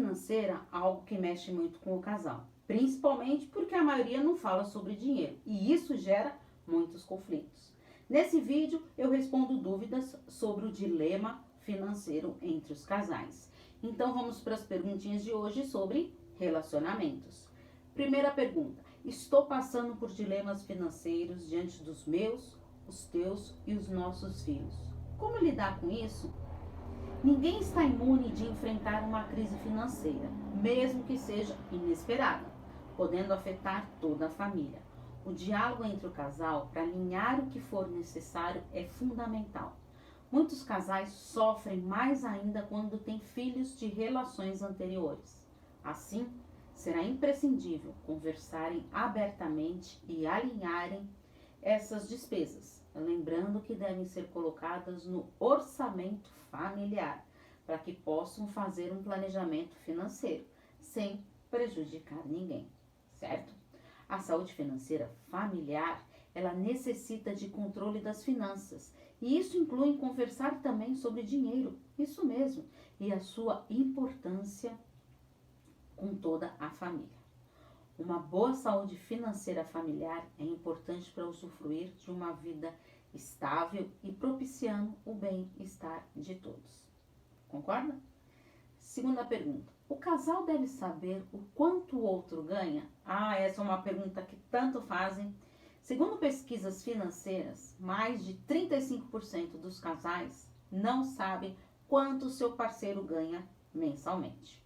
financeira é algo que mexe muito com o casal, principalmente porque a maioria não fala sobre dinheiro e isso gera muitos conflitos. Nesse vídeo eu respondo dúvidas sobre o dilema financeiro entre os casais. Então vamos para as perguntinhas de hoje sobre relacionamentos. Primeira pergunta: estou passando por dilemas financeiros diante dos meus, os teus e os nossos filhos. Como lidar com isso? Ninguém está imune de enfrentar uma crise financeira, mesmo que seja inesperada, podendo afetar toda a família. O diálogo entre o casal para alinhar o que for necessário é fundamental. Muitos casais sofrem mais ainda quando têm filhos de relações anteriores. Assim, será imprescindível conversarem abertamente e alinharem essas despesas, lembrando que devem ser colocadas no orçamento familiar, para que possam fazer um planejamento financeiro, sem prejudicar ninguém, certo? A saúde financeira familiar, ela necessita de controle das finanças, e isso inclui conversar também sobre dinheiro, isso mesmo, e a sua importância com toda a família. Uma boa saúde financeira familiar é importante para usufruir de uma vida estável e propiciando o bem-estar de todos. Concorda? Segunda pergunta: o casal deve saber o quanto o outro ganha? Essa é uma pergunta que tanto fazem. Segundo pesquisas financeiras, mais de 35% dos casais não sabem quanto seu parceiro ganha mensalmente.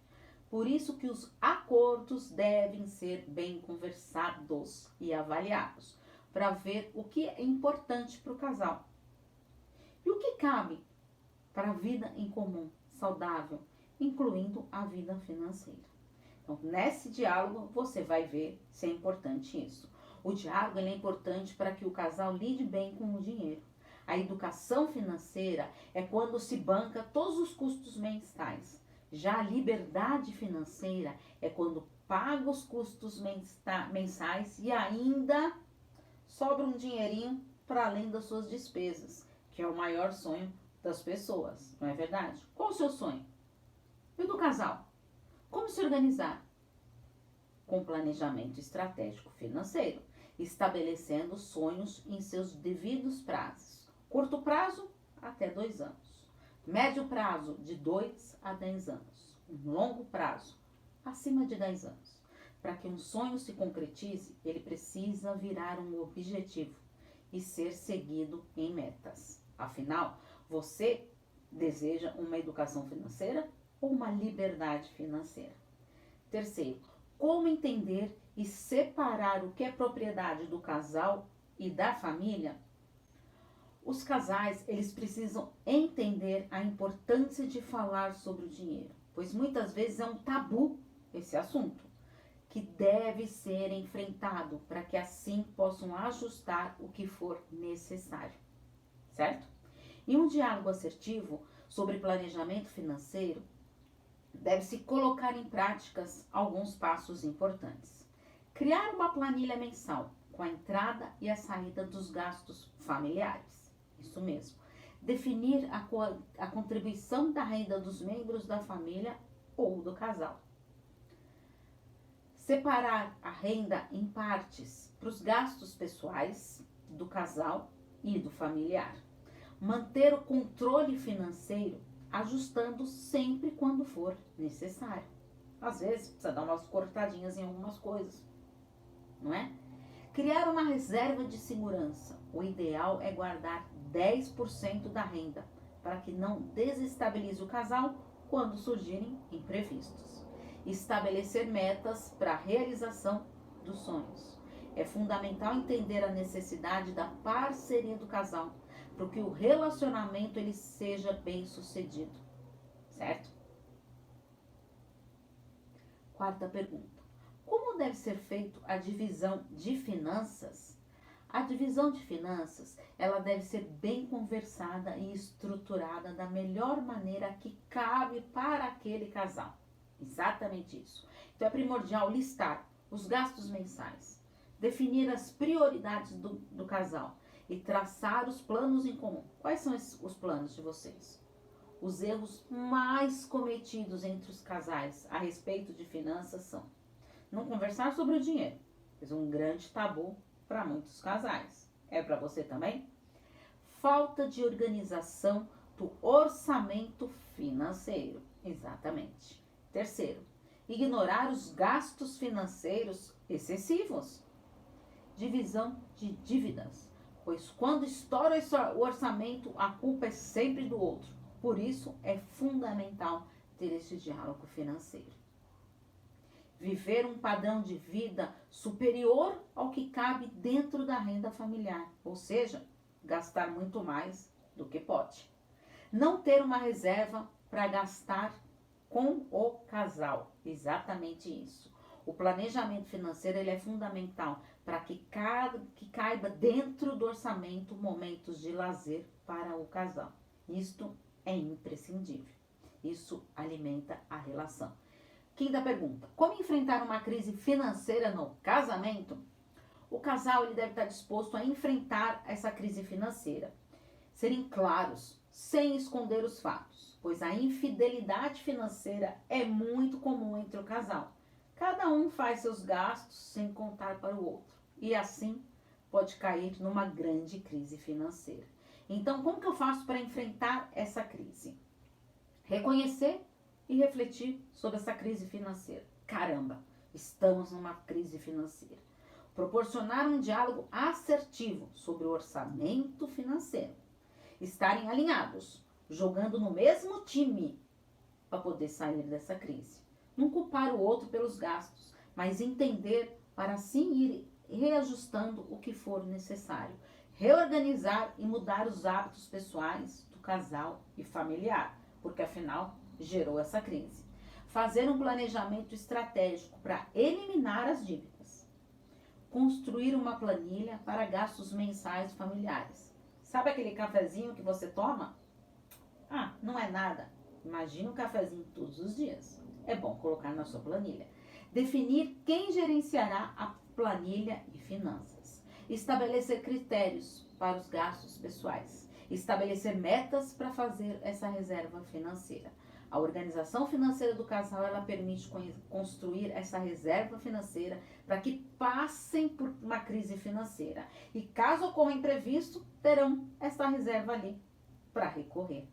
Por isso que os acordos devem ser bem conversados e avaliados, para ver o que é importante para o casal. E o que cabe para a vida em comum, saudável, incluindo a vida financeira. Então, nesse diálogo, você vai ver se é importante isso. O diálogo é importante para que o casal lide bem com o dinheiro. A educação financeira é quando se banca todos os custos mensais. Já a liberdade financeira é quando paga os custos mensais e ainda sobra um dinheirinho para além das suas despesas, que é o maior sonho das pessoas, não é verdade? Qual o seu sonho? E o do casal? Como se organizar? Com planejamento estratégico financeiro, estabelecendo sonhos em seus devidos prazos. Curto prazo, até 2 anos. Médio prazo, de 2 a 10 anos. Longo prazo, acima de 10 anos. Para que um sonho se concretize, ele precisa virar um objetivo e ser seguido em metas. Afinal, você deseja uma educação financeira ou uma liberdade financeira? Terceiro, como entender e separar o que é propriedade do casal e da família? Os casais, eles precisam entender a importância de falar sobre o dinheiro, pois muitas vezes é um tabu esse assunto, que deve ser enfrentado para que assim possam ajustar o que for necessário, certo? E um diálogo assertivo sobre planejamento financeiro deve-se colocar em práticas alguns passos importantes. Criar uma planilha mensal com a entrada e a saída dos gastos familiares. Isso mesmo. Definir a contribuição da renda dos membros da família ou do casal. Separar a renda em partes para os gastos pessoais do casal e do familiar. Manter o controle financeiro, ajustando sempre quando for necessário. Às vezes precisa dar umas cortadinhas em algumas coisas, não é? Criar uma reserva de segurança. O ideal é guardar 10% da renda, para que não desestabilize o casal quando surgirem imprevistos. Estabelecer metas para a realização dos sonhos. É fundamental entender a necessidade da parceria do casal, para que o relacionamento ele seja bem sucedido, certo? Quarta pergunta: como deve ser feita a divisão de finanças? A divisão de finanças, ela deve ser bem conversada e estruturada da melhor maneira que cabe para aquele casal. Exatamente isso. Então é primordial listar os gastos mensais, definir as prioridades do casal e traçar os planos em comum. Quais são os planos de vocês? Os erros mais cometidos entre os casais a respeito de finanças são não conversar sobre o dinheiro, pois é um grande tabu para muitos casais. É para você também? Falta de organização do orçamento financeiro. Exatamente. Terceiro, ignorar os gastos financeiros excessivos. Divisão de dívidas, pois quando estoura o orçamento, a culpa é sempre do outro. Por isso, é fundamental ter esse diálogo financeiro. Viver um padrão de vida superior ao que cabe dentro da renda familiar, ou seja, gastar muito mais do que pode. Não ter uma reserva para gastar com o casal, exatamente isso. O planejamento financeiro ele é fundamental para que caiba dentro do orçamento momentos de lazer para o casal. Isto é imprescindível. Isso alimenta a relação. Quinta pergunta: como enfrentar uma crise financeira no casamento? O casal ele deve estar disposto a enfrentar essa crise financeira. Serem claros, sem esconder os fatos, pois a infidelidade financeira é muito comum entre o casal. Cada um faz seus gastos sem contar para o outro e assim pode cair numa grande crise financeira. Então, como que eu faço para enfrentar essa crise? Reconhecer e refletir sobre essa crise financeira. Caramba, estamos numa crise financeira. Proporcionar um diálogo assertivo sobre o orçamento financeiro. Estarem alinhados, jogando no mesmo time para poder sair dessa crise. Não culpar o outro pelos gastos, mas entender para assim ir reajustando o que for necessário. Reorganizar e mudar os hábitos pessoais do casal e familiar, porque afinal gerou essa crise. Fazer um planejamento estratégico para eliminar as dívidas. Construir uma planilha para gastos mensais familiares. Sabe aquele cafezinho que você toma? Ah, não é nada. Imagina um cafezinho todos os dias. É bom colocar na sua planilha. Definir quem gerenciará a planilha e finanças. Estabelecer critérios para os gastos pessoais. Estabelecer metas para fazer essa reserva financeira. A organização financeira do casal, ela permite construir essa reserva financeira para que passem por uma crise financeira. E caso ocorra imprevisto, terão essa reserva ali para recorrer.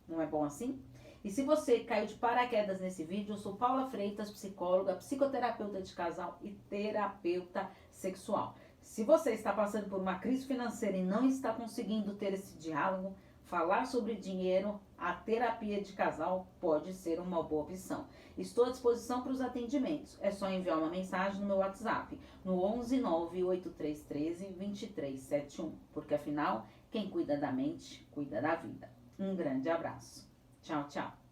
Não é bom assim? E se você caiu de paraquedas nesse vídeo, eu sou Paula Freitas, psicóloga, psicoterapeuta de casal e terapeuta sexual. Se você está passando por uma crise financeira e não está conseguindo ter esse diálogo, falar sobre dinheiro, a terapia de casal pode ser uma boa opção. Estou à disposição para os atendimentos. É só enviar uma mensagem no meu WhatsApp, no 11 98313 2371. Porque afinal, quem cuida da mente, cuida da vida. Um grande abraço. Tchau, tchau.